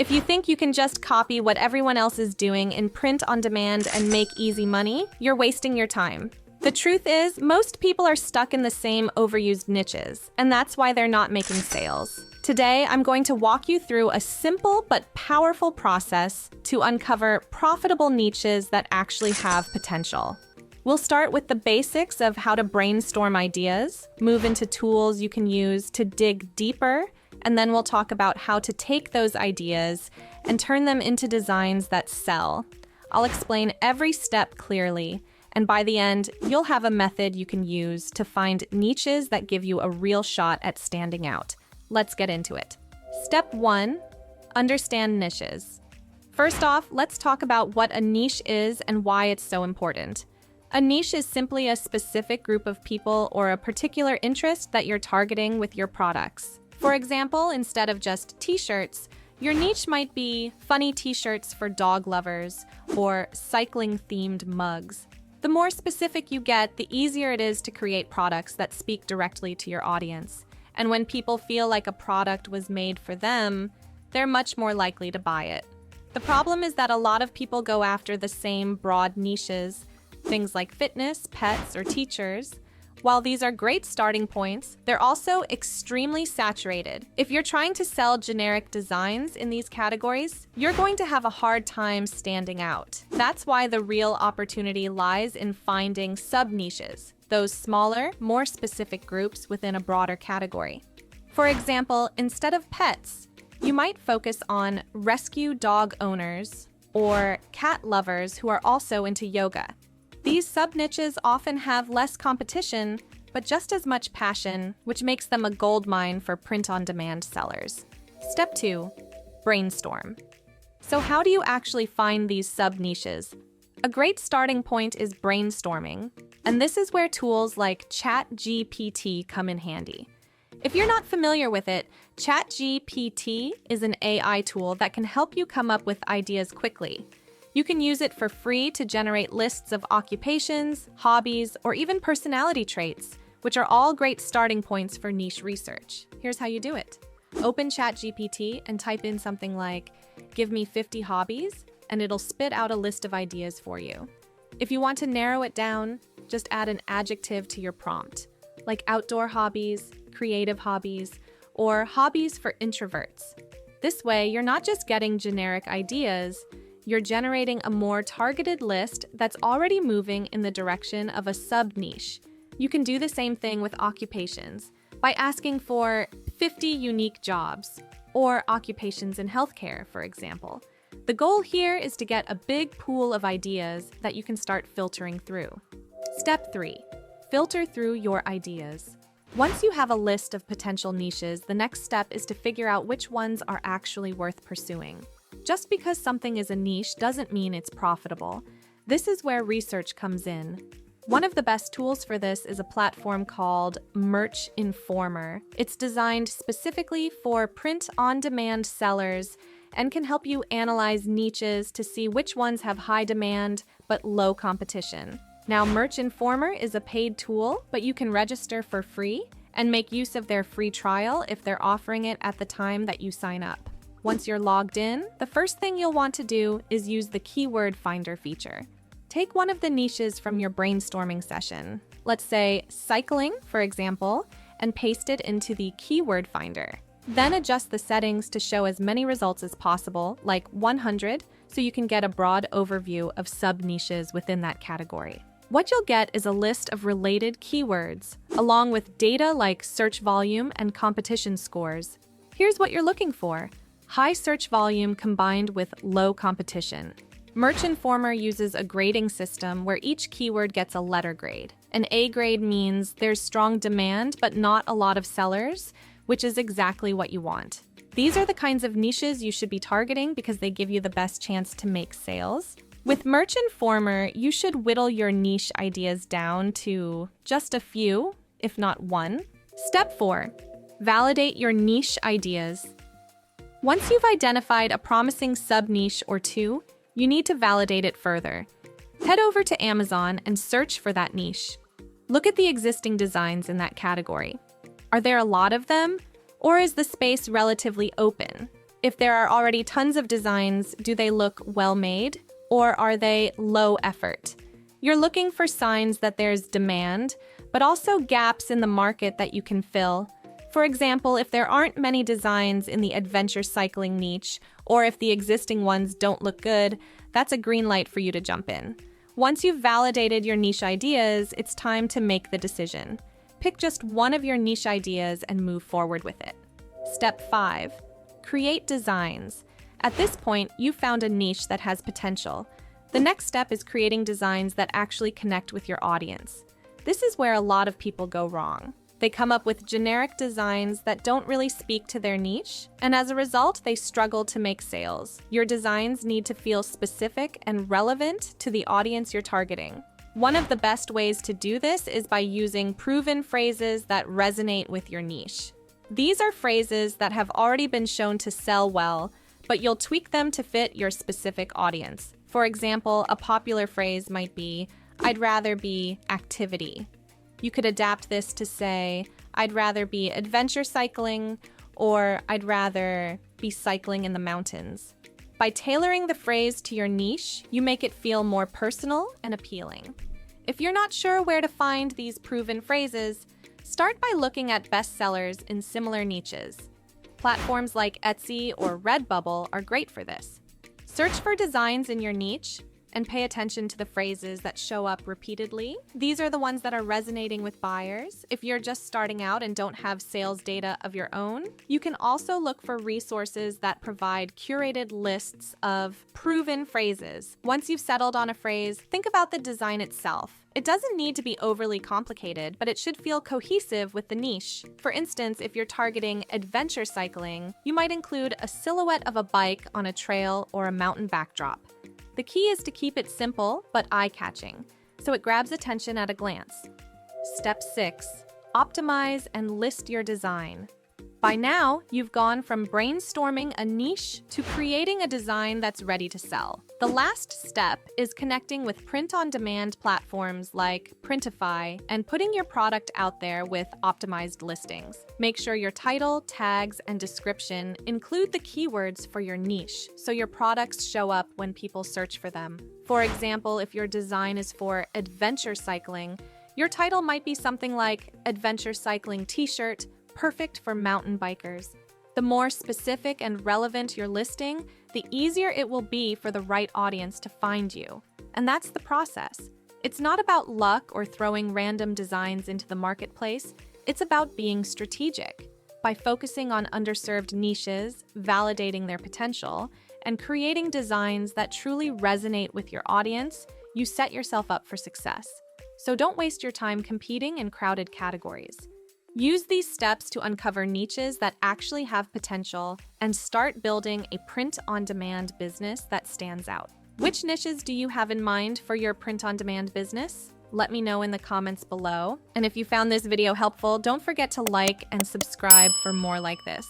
If you think you can just copy what everyone else is doing in print on demand and make easy money, you're wasting your time. The truth is, most people are stuck in the same overused niches, and that's why they're not making sales. Today, I'm going to walk you through a simple but powerful process to uncover profitable niches that actually have potential. We'll start with the basics of how to brainstorm ideas, move into tools you can use to dig deeper, and then we'll talk about how to take those ideas and turn them into designs that sell. I'll explain every step clearly, and by the end, you'll have a method you can use to find niches that give you a real shot at standing out. Let's get into it. Step 1, understand niches. First off, let's talk about what a niche is and why it's so important. A niche is simply a specific group of people or a particular interest that you're targeting with your products. For example, instead of just t-shirts, your niche might be funny t-shirts for dog lovers or cycling-themed mugs. The more specific you get, the easier it is to create products that speak directly to your audience. And when people feel like a product was made for them, they're much more likely to buy it. The problem is that a lot of people go after the same broad niches, things like fitness, pets, or teachers. While these are great starting points, they're also extremely saturated. If you're trying to sell generic designs in these categories, you're going to have a hard time standing out. That's why the real opportunity lies in finding sub-niches, those smaller, more specific groups within a broader category. For example, instead of pets, you might focus on rescue dog owners or cat lovers who are also into yoga. These sub-niches often have less competition, but just as much passion, which makes them a goldmine for print-on-demand sellers. Step 2, brainstorm. So how do you actually find these sub-niches? A great starting point is brainstorming, and this is where tools like ChatGPT come in handy. If you're not familiar with it, ChatGPT is an AI tool that can help you come up with ideas quickly. You can use it for free to generate lists of occupations, hobbies, or even personality traits, which are all great starting points for niche research. Here's how you do it. Open ChatGPT and type in something like, "Give me 50 hobbies," and it'll spit out a list of ideas for you. If you want to narrow it down, just add an adjective to your prompt, like outdoor hobbies, creative hobbies, or hobbies for introverts. This way, you're not just getting generic ideas, you're generating a more targeted list that's already moving in the direction of a sub-niche. You can do the same thing with occupations by asking for 50 unique jobs, or occupations in healthcare, for example. The goal here is to get a big pool of ideas that you can start filtering through. Step 3, filter through your ideas. Once you have a list of potential niches, the next step is to figure out which ones are actually worth pursuing. Just because something is a niche doesn't mean it's profitable. This is where research comes in. One of the best tools for this is a platform called Merch Informer. It's designed specifically for print-on-demand sellers and can help you analyze niches to see which ones have high demand but low competition. Now, Merch Informer is a paid tool, but you can register for free and make use of their free trial if they're offering it at the time that you sign up. Once you're logged in, the first thing you'll want to do is use the keyword finder feature. Take one of the niches from your brainstorming session, let's say cycling, for example, and paste it into the keyword finder. Then adjust the settings to show as many results as possible, like 100, so you can get a broad overview of sub-niches within that category. What you'll get is a list of related keywords, along with data like search volume and competition scores. Here's what you're looking for: high search volume combined with low competition. Merch Informer uses a grading system where each keyword gets a letter grade. An A grade means there's strong demand but not a lot of sellers, which is exactly what you want. These are the kinds of niches you should be targeting because they give you the best chance to make sales. With Merch Informer, you should whittle your niche ideas down to just a few, if not one. Step 4, validate your niche ideas. Once you've identified a promising sub-niche or two, you need to validate it further. Head over to Amazon and search for that niche. Look at the existing designs in that category. Are there a lot of them, or is the space relatively open? If there are already tons of designs, do they look well made or are they low effort? You're looking for signs that there's demand, but also gaps in the market that you can fill. For example, if there aren't many designs in the adventure cycling niche, or if the existing ones don't look good, that's a green light for you to jump in. Once you've validated your niche ideas, it's time to make the decision. Pick just one of your niche ideas and move forward with it. Step 5. Create designs. At this point, you've found a niche that has potential. The next step is creating designs that actually connect with your audience. This is where a lot of people go wrong. They come up with generic designs that don't really speak to their niche, and as a result, they struggle to make sales. Your designs need to feel specific and relevant to the audience you're targeting. One of the best ways to do this is by using proven phrases that resonate with your niche. These are phrases that have already been shown to sell well, but you'll tweak them to fit your specific audience. For example, a popular phrase might be, "I'd rather be activity." You could adapt this to say, "I'd rather be adventure cycling," or "I'd rather be cycling in the mountains." By tailoring the phrase to your niche, you make it feel more personal and appealing. If you're not sure where to find these proven phrases, start by looking at bestsellers in similar niches. Platforms like Etsy or Redbubble are great for this. Search for designs in your niche and pay attention to the phrases that show up repeatedly. These are the ones that are resonating with buyers. If you're just starting out and don't have sales data of your own, you can also look for resources that provide curated lists of proven phrases. Once you've settled on a phrase, think about the design itself. It doesn't need to be overly complicated, but it should feel cohesive with the niche. For instance, if you're targeting adventure cycling, you might include a silhouette of a bike on a trail or a mountain backdrop. The key is to keep it simple but eye-catching, so it grabs attention at a glance. Step 6. Optimize and list your design. By now, you've gone from brainstorming a niche to creating a design that's ready to sell. The last step is connecting with print-on-demand platforms like Printify and putting your product out there with optimized listings. Make sure your title, tags, and description include the keywords for your niche so your products show up when people search for them. For example, if your design is for adventure cycling, your title might be something like Adventure Cycling T-shirt, perfect for mountain bikers. The more specific and relevant your listing, the easier it will be for the right audience to find you. And that's the process. It's not about luck or throwing random designs into the marketplace. It's about being strategic. By focusing on underserved niches, validating their potential, and creating designs that truly resonate with your audience, you set yourself up for success. So don't waste your time competing in crowded categories. Use these steps to uncover niches that actually have potential and start building a print-on-demand business that stands out. Which niches do you have in mind for your print-on-demand business? Let me know in the comments below. And if you found this video helpful, don't forget to like and subscribe for more like this.